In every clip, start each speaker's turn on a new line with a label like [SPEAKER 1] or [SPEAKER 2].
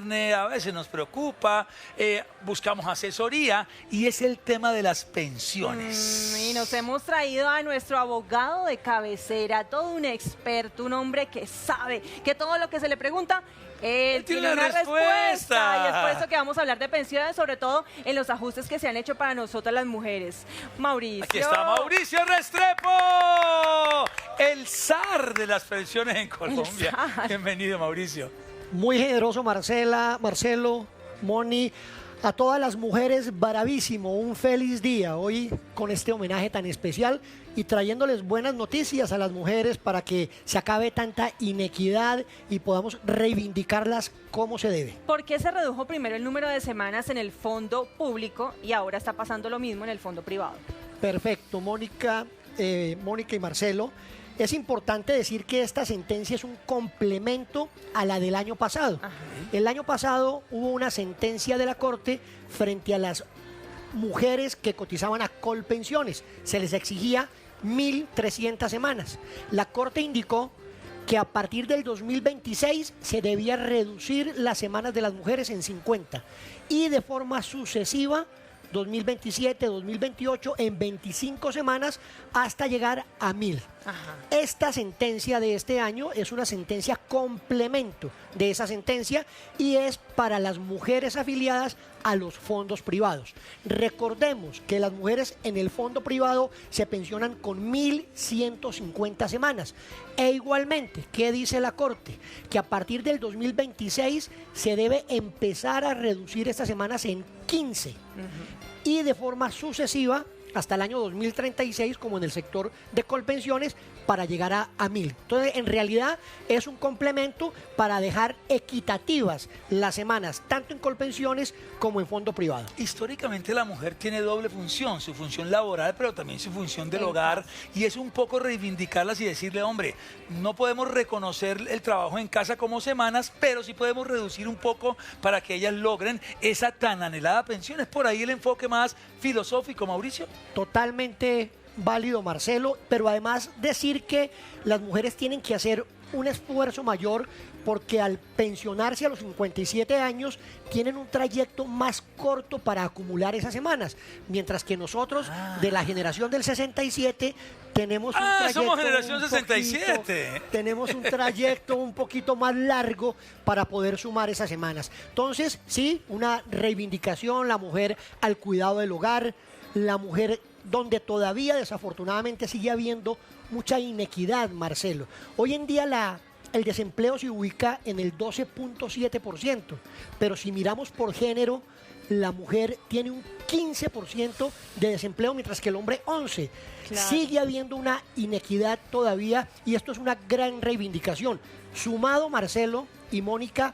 [SPEAKER 1] concierne, a veces nos preocupa, buscamos asesoría y es el tema de las pensiones.
[SPEAKER 2] Y nos hemos traído a nuestro abogado de cabecera, todo un experto, un hombre que sabe que todo lo que se le pregunta, él tiene una respuesta. Y es por eso que vamos a hablar de pensiones, sobre todo en los ajustes que se han hecho para nosotras las mujeres. Mauricio.
[SPEAKER 1] Aquí está Mauricio Restrepo, el zar de las pensiones en Colombia. Bienvenido, Mauricio.
[SPEAKER 3] Muy generoso, Marcelo, Moni. A todas las mujeres, bravísimo, un feliz día hoy con este homenaje tan especial y trayéndoles buenas noticias a las mujeres para que se acabe tanta inequidad y podamos reivindicarlas como se debe.
[SPEAKER 2] ¿Por qué se redujo primero el número de semanas en el fondo público y ahora está pasando lo mismo en el fondo privado?
[SPEAKER 3] Perfecto, Mónica y Marcelo. Es importante decir que esta sentencia es un complemento a la del año pasado. Ajá. El año pasado hubo una sentencia de la Corte frente a las mujeres que cotizaban a Colpensiones. Se les exigía 1.300 semanas. La Corte indicó que a partir del 2026 se debía reducir las semanas de las mujeres en 50 y de forma sucesiva 2027, 2028, en 25 semanas hasta llegar a 1.000. Ajá. Esta sentencia de este año es una sentencia complemento de esa sentencia y es para las mujeres afiliadas a los fondos privados. Recordemos que las mujeres en el fondo privado se pensionan con 1.150 semanas. E igualmente, ¿qué dice la Corte? Que a partir del 2026 se debe empezar a reducir estas semanas en 15 y de forma sucesiva hasta el año 2036, como en el sector de Colpensiones, para llegar a 1.000. Entonces, en realidad, es un complemento para dejar equitativas las semanas, tanto en Colpensiones como en fondo privado.
[SPEAKER 1] Históricamente la mujer tiene doble función, su función laboral, pero también su función del hogar, y es un poco reivindicarlas y decirle, hombre, no podemos reconocer el trabajo en casa como semanas, pero sí podemos reducir un poco para que ellas logren esa tan anhelada pensión. ¿Es por ahí el enfoque más filosófico, Mauricio?
[SPEAKER 3] Totalmente válido, Marcelo, pero además decir que las mujeres tienen que hacer un esfuerzo mayor porque al pensionarse a los 57 años tienen un trayecto más corto para acumular esas semanas, mientras que nosotros de la generación del 67 tenemos un trayecto
[SPEAKER 1] somos generación 67.
[SPEAKER 3] Tenemos un trayecto un poquito más largo para poder sumar esas semanas. Entonces, sí, una reivindicación, la mujer al cuidado del hogar, la mujer donde todavía desafortunadamente sigue habiendo mucha inequidad, Marcelo. Hoy en día el desempleo se ubica en el 12.7%, pero si miramos por género, la mujer tiene un 15% de desempleo, mientras que el hombre 11%. Claro. Sigue habiendo una inequidad todavía y esto es una gran reivindicación. Sumado, Marcelo y Mónica,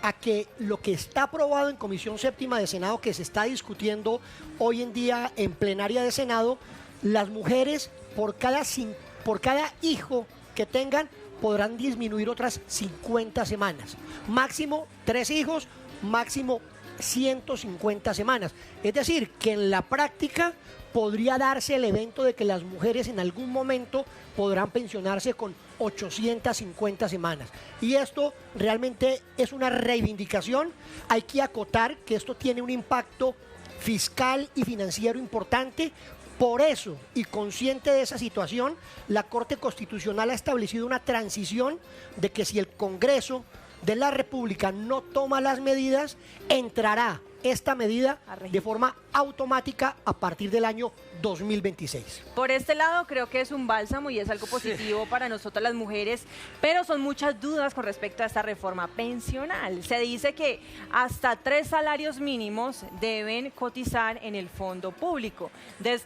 [SPEAKER 3] a que lo que está aprobado en Comisión Séptima de Senado, que se está discutiendo hoy en día en plenaria de Senado, las mujeres por cada hijo que tengan podrán disminuir otras 50 semanas. Máximo 3 hijos, máximo 150 semanas. Es decir, que en la práctica podría darse el evento de que las mujeres en algún momento podrán pensionarse con 850 semanas. Y esto realmente es una reivindicación. Hay que acotar que esto tiene un impacto fiscal y financiero importante. Por eso, y consciente de esa situación, la Corte Constitucional ha establecido una transición de que si el Congreso de la República no toma las medidas, entrará esta medida de forma automática a partir del año 2026.
[SPEAKER 2] Por este lado creo que es un bálsamo y es algo positivo para nosotras las mujeres, pero son muchas dudas con respecto a esta reforma pensional. Se dice que hasta 3 salarios mínimos deben cotizar en el fondo público. De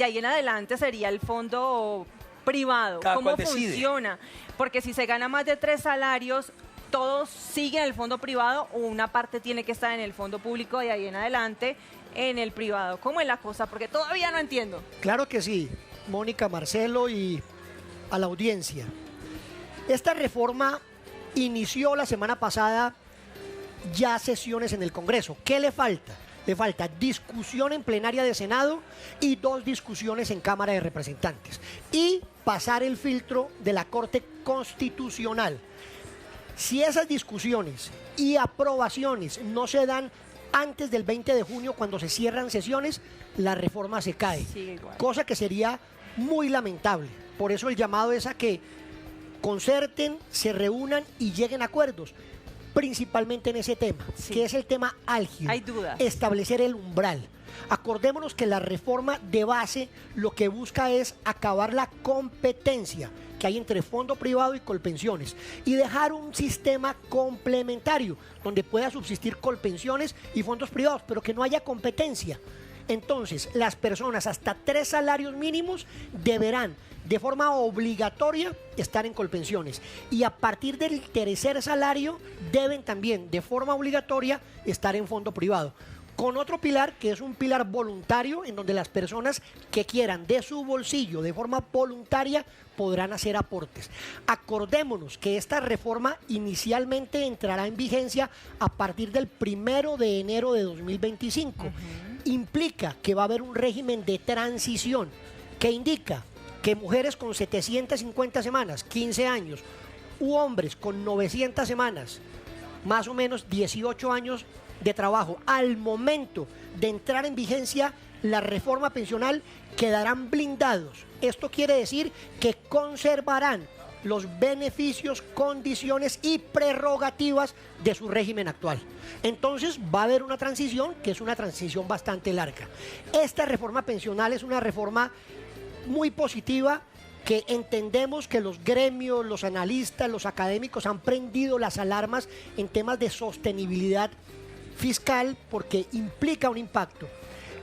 [SPEAKER 2] ahí en adelante sería el fondo privado. ¿Cómo funciona? Porque si se gana más de 3 salarios, ¿todos siguen en el fondo privado o una parte tiene que estar en el fondo público de ahí en adelante en el privado? ¿Cómo es la cosa? Porque todavía no entiendo.
[SPEAKER 3] Claro que sí, Mónica, Marcelo y a la audiencia. Esta reforma inició la semana pasada ya sesiones en el Congreso. ¿Qué le falta? Le falta discusión en plenaria de Senado y 2 discusiones en Cámara de Representantes. Y pasar el filtro de la Corte Constitucional. Si esas discusiones y aprobaciones no se dan antes del 20 de junio, cuando se cierran sesiones, la reforma se cae.
[SPEAKER 2] Sigue igual.
[SPEAKER 3] Cosa que sería muy lamentable. Por eso el llamado es a que concerten, se reúnan y lleguen a acuerdos, principalmente en ese tema,
[SPEAKER 2] Sí.
[SPEAKER 3] que es el tema álgido.
[SPEAKER 2] Hay dudas.
[SPEAKER 3] Establecer el umbral. Acordémonos que la reforma de base lo que busca es acabar la competencia que hay entre fondo privado y Colpensiones y dejar un sistema complementario donde pueda subsistir Colpensiones y fondos privados, pero que no haya competencia. Entonces, las personas hasta 3 salarios mínimos deberán de forma obligatoria estar en Colpensiones y a partir del tercer salario deben también de forma obligatoria estar en fondo privado. Con otro pilar que es un pilar voluntario en donde las personas que quieran de su bolsillo de forma voluntaria podrán hacer aportes. Acordémonos que esta reforma inicialmente entrará en vigencia a partir del 1 de enero de 2025. Implica que va a haber un régimen de transición que indica que mujeres con 750 semanas, 15 años, u hombres con 900 semanas, más o menos 18 años de trabajo, al momento de entrar en vigencia la reforma pensional, quedarán blindados. Esto quiere decir que conservarán los beneficios, condiciones y prerrogativas de su régimen actual. Entonces va a haber una transición que es una transición bastante larga. Esta reforma pensional es una reforma muy positiva que entendemos que los gremios, los analistas, los académicos han prendido las alarmas en temas de sostenibilidad fiscal porque implica un impacto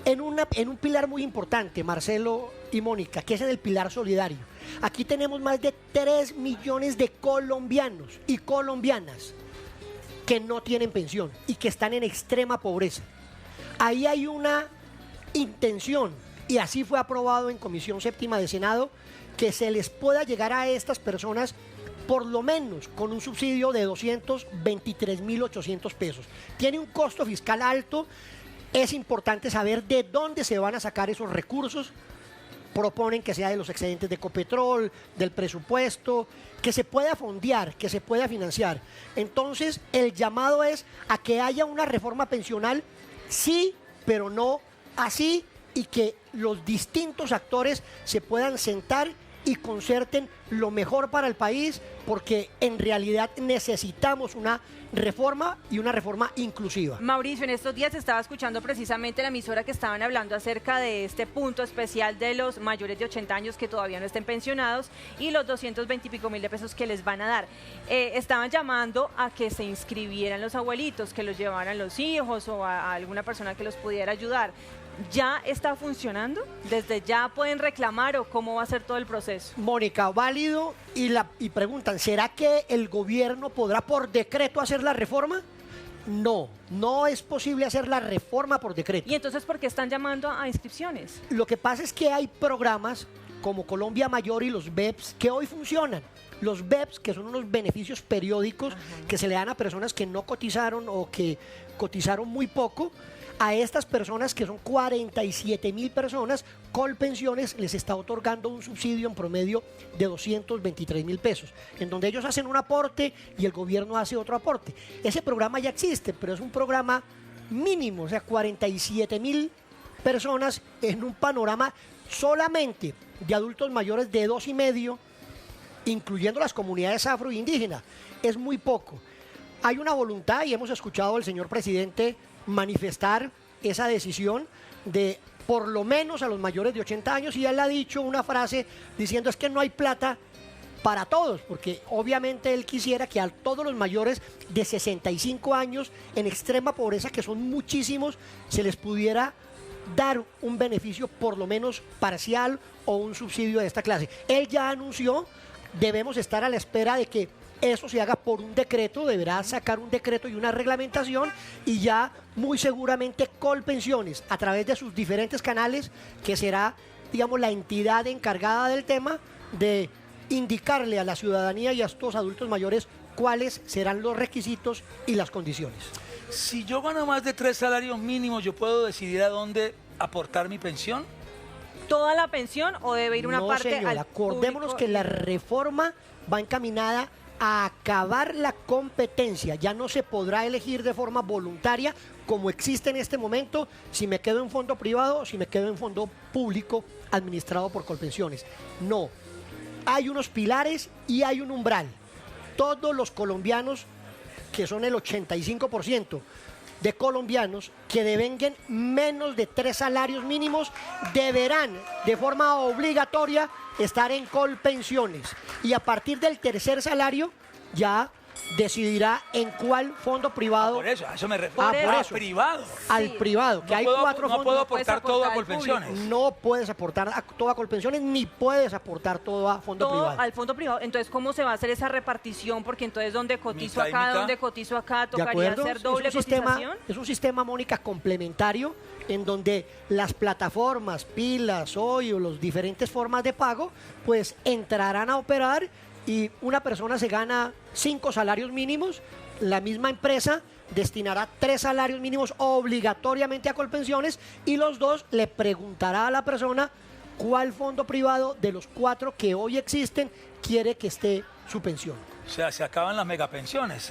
[SPEAKER 3] en un pilar muy importante, Marcelo y Mónica, que es en el pilar solidario. Aquí tenemos más de 3 millones de colombianos y colombianas que no tienen pensión y que están en extrema pobreza. Ahí hay una intención, y así fue aprobado en Comisión Séptima de Senado, que se les pueda llegar a estas personas por lo menos con un subsidio de 223.800 pesos. Tiene un costo fiscal alto, es importante saber de dónde se van a sacar esos recursos. Proponen que sea de los excedentes de Ecopetrol, del presupuesto, que se pueda fondear, que se pueda financiar. Entonces, el llamado es a que haya una reforma pensional, sí, pero no así, y que los distintos actores se puedan sentar y concerten lo mejor para el país, porque en realidad necesitamos una reforma y una reforma inclusiva.
[SPEAKER 2] Mauricio, en estos días estaba escuchando precisamente la emisora que estaban hablando acerca de este punto especial de los mayores de 80 años que todavía no estén pensionados y los 220 y pico mil de pesos que les van a dar. Estaban llamando a que se inscribieran los abuelitos, que los llevaran los hijos o a alguna persona que los pudiera ayudar. ¿Ya está funcionando? ¿Desde ya pueden reclamar o cómo va a ser todo el proceso?
[SPEAKER 3] Mónica, válido, y preguntan, ¿será que el gobierno podrá por decreto hacer la reforma? No, no es posible hacer la reforma por decreto.
[SPEAKER 2] ¿Y entonces por qué están llamando a inscripciones?
[SPEAKER 3] Lo que pasa es que hay programas como Colombia Mayor y los BEPS que hoy funcionan. Los BEPS, que son unos beneficios periódicos que se le dan a personas que no cotizaron o que cotizaron muy poco. A estas personas, que son 47.000 personas, Colpensiones les está otorgando un subsidio en promedio de 223.000 pesos, en donde ellos hacen un aporte y el gobierno hace otro aporte. Ese programa ya existe, pero es un programa mínimo, o sea, 47.000 personas en un panorama solamente de adultos mayores de 2,5, incluyendo las comunidades afro e indígenas. Es muy poco. Hay una voluntad, y hemos escuchado al señor presidente manifestar esa decisión de por lo menos a los mayores de 80 años, y él ha dicho una frase diciendo es que no hay plata para todos, porque obviamente él quisiera que a todos los mayores de 65 años en extrema pobreza, que son muchísimos, se les pudiera dar un beneficio por lo menos parcial o un subsidio de esta clase. Él ya anunció, debemos estar a la espera de que eso se haga por un decreto, deberá sacar un decreto y una reglamentación, y ya muy seguramente Colpensiones, a través de sus diferentes canales, que será, digamos, la entidad encargada del tema, de indicarle a la ciudadanía y a estos adultos mayores cuáles serán los requisitos y las condiciones.
[SPEAKER 1] Si yo gano más de 3 salarios mínimos, ¿yo puedo decidir a dónde aportar mi pensión?
[SPEAKER 2] ¿Toda la pensión o debe ir una
[SPEAKER 3] No,
[SPEAKER 2] parte
[SPEAKER 3] señora,
[SPEAKER 2] al
[SPEAKER 3] acordémonos
[SPEAKER 2] público?
[SPEAKER 3] que la reforma va encaminada a acabar la competencia. Ya no se podrá elegir de forma voluntaria como existe en este momento si me quedo en fondo privado o si me quedo en fondo público administrado por Colpensiones. No, hay unos pilares y hay un umbral. Todos los colombianos, que son el 85% de colombianos que devenguen menos de 3 salarios mínimos, deberán de forma obligatoria estar en Colpensiones. Y a partir del tercer salario ya decidirá en cuál fondo privado.
[SPEAKER 1] Por eso, a eso me refiero.
[SPEAKER 3] por
[SPEAKER 1] A
[SPEAKER 3] eso.
[SPEAKER 1] privado.
[SPEAKER 3] Al
[SPEAKER 2] Sí.
[SPEAKER 3] privado, que
[SPEAKER 1] No
[SPEAKER 3] hay
[SPEAKER 1] puedo,
[SPEAKER 3] 4
[SPEAKER 1] no
[SPEAKER 3] fondos.
[SPEAKER 1] puedo
[SPEAKER 2] puedes
[SPEAKER 1] aportar todo a
[SPEAKER 2] aportar al
[SPEAKER 1] Colpensiones.
[SPEAKER 3] No puedes aportar a todo a Colpensiones ni puedes aportar todo a fondo
[SPEAKER 2] Todo
[SPEAKER 3] privado.
[SPEAKER 2] al fondo privado. Entonces, ¿cómo se va a hacer esa repartición? Porque entonces, donde cotizo
[SPEAKER 1] Mitad y
[SPEAKER 2] acá,
[SPEAKER 1] mitad.
[SPEAKER 2] donde cotizo acá,
[SPEAKER 3] ¿De
[SPEAKER 2] tocaría
[SPEAKER 3] acuerdo?
[SPEAKER 2] hacer doble cotización.
[SPEAKER 3] Es un sistema, Mónica, complementario en donde las plataformas, Pilas, Hoy o las diferentes formas de pago, pues entrarán a operar y una persona se gana 5 salarios mínimos, la misma empresa destinará 3 salarios mínimos obligatoriamente a Colpensiones y los 2 le preguntará a la persona cuál fondo privado de los 4 que hoy existen quiere que esté su pensión.
[SPEAKER 1] O sea, se acaban las megapensiones.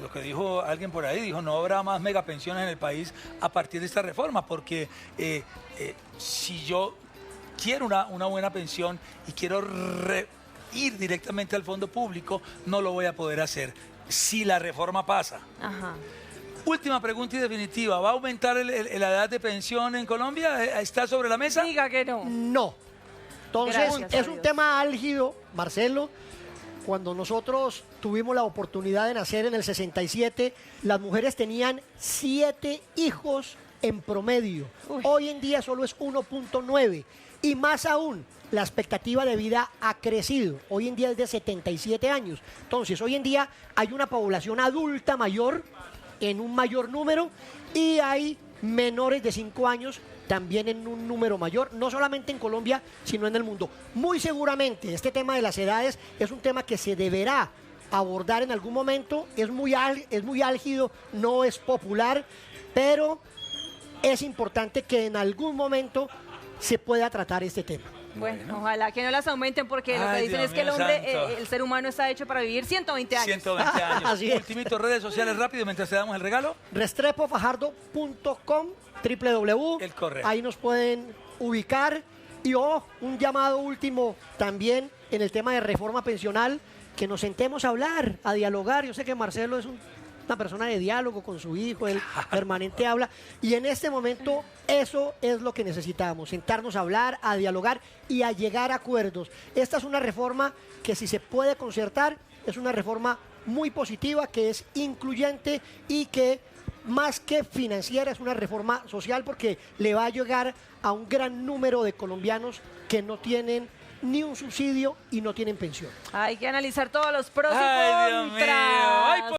[SPEAKER 1] Lo que dijo alguien por ahí, dijo, no habrá más megapensiones en el país a partir de esta reforma, porque si yo quiero una buena pensión y quiero ir directamente al fondo público, no lo voy a poder hacer si la reforma pasa.
[SPEAKER 2] Ajá.
[SPEAKER 1] Última pregunta y definitiva, ¿va a aumentar la edad de pensión en Colombia? ¿Está sobre la mesa?
[SPEAKER 2] Diga que no.
[SPEAKER 3] No. Entonces,
[SPEAKER 2] Gracias a
[SPEAKER 3] es un
[SPEAKER 2] Dios.
[SPEAKER 3] tema álgido, Marcelo. Cuando nosotros tuvimos la oportunidad de nacer en el 67, las mujeres tenían 7 hijos en promedio.
[SPEAKER 2] Uy.
[SPEAKER 3] Hoy en día solo es 1.9. Y más aún, la expectativa de vida ha crecido. Hoy en día es de 77 años. Entonces, hoy en día hay una población adulta mayor en un mayor número y hay menores de 5 años también en un número mayor, no solamente en Colombia, sino en el mundo. Muy seguramente este tema de las edades es un tema que se deberá abordar en algún momento, es muy álgido, no es popular, pero es importante que en algún momento se pueda tratar este tema.
[SPEAKER 2] Bueno, ojalá que no las aumenten porque lo que
[SPEAKER 1] Ay,
[SPEAKER 2] dicen
[SPEAKER 1] Dios
[SPEAKER 2] es que el
[SPEAKER 1] mío
[SPEAKER 2] hombre,
[SPEAKER 1] santo.
[SPEAKER 2] El ser humano está hecho para vivir 120 años.
[SPEAKER 1] 120 años.
[SPEAKER 3] Así es.
[SPEAKER 1] Ultimito, redes sociales rápido mientras te damos el regalo.
[SPEAKER 3] Restrepofajardo.com, www.
[SPEAKER 1] El correo.
[SPEAKER 3] Ahí nos pueden ubicar. Y un llamado último también en el tema de reforma pensional, que nos sentemos a hablar, a dialogar. Yo sé que Marcelo es una persona de diálogo con su hijo, él permanente habla. Y en este momento eso es lo que necesitamos, sentarnos a hablar, a dialogar y a llegar a acuerdos. Esta es una reforma que si se puede concertar, es una reforma muy positiva, que es incluyente y que más que financiera es una reforma social porque le va a llegar a un gran número de colombianos que no tienen ni un subsidio y no tienen pensión.
[SPEAKER 2] Hay que analizar todos los pros y
[SPEAKER 1] Ay, Dios mío.
[SPEAKER 2] contras.
[SPEAKER 1] Ay,